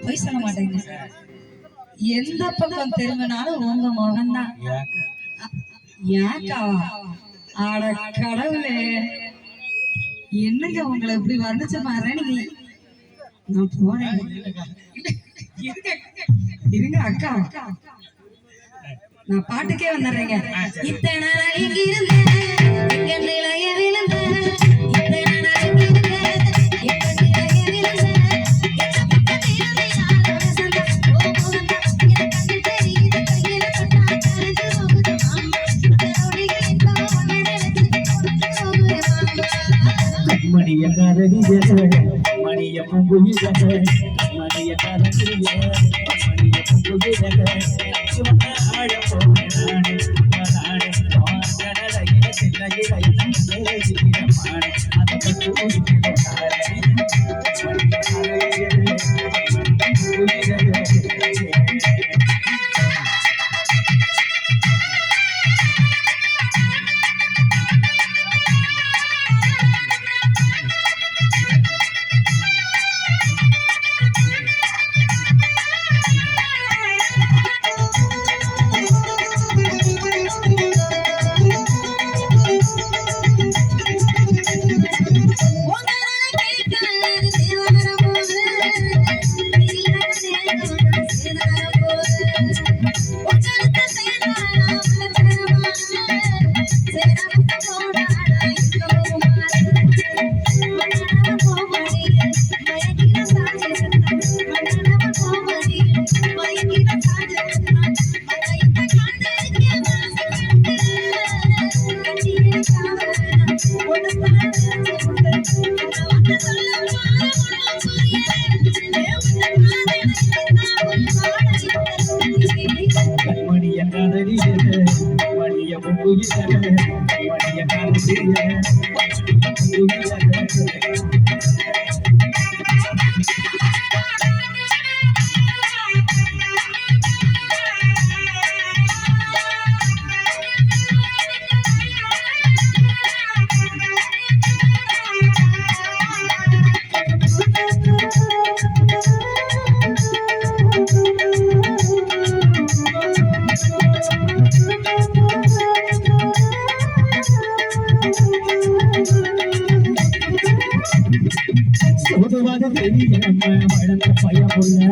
போய் சொல்ல மாட்டேங்க. எந்த பக்கம் திரும்பினாலும் உங்க முகம்தான். ஏக்கா ஆட கடவுளே, என்னங்க உங்களை இப்படி வந்துச்சு பாரு. நீங்க நான் போறேன் இருங்க அக்கா, நான் பாட்டுக்கே வந்துடுறேங்க. இத்தனை நாள் இங்க இருந்தேன், இங்க நிலைய விழுந்தேன். இத்தனை நாள் இங்க இருந்தேன், இங்க நிலைய விழுந்தேன். எந்த பக்கம் திரும்பி யாரோட சண்டை போகுதுன்னா எனக்கு கண்டு தெரியுது. கையில பட்டா கரைஞ்சு போகுது மாமா. அதோடைய இப்போ ஒன்னு நினைச்சு உனக்கு போகுது மாமா. மணிய காரடிய மணிய பூங்குயில மணிய காரடிய மணிய பூங்குயில ஆட போனானே நானே கடலையில சின்னையில மானே அதை பட்டு வளர்ந்த பயமுள்ள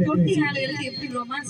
குட்டி ஆளுகளுக்கு எப்படி ரொமான்ஸ்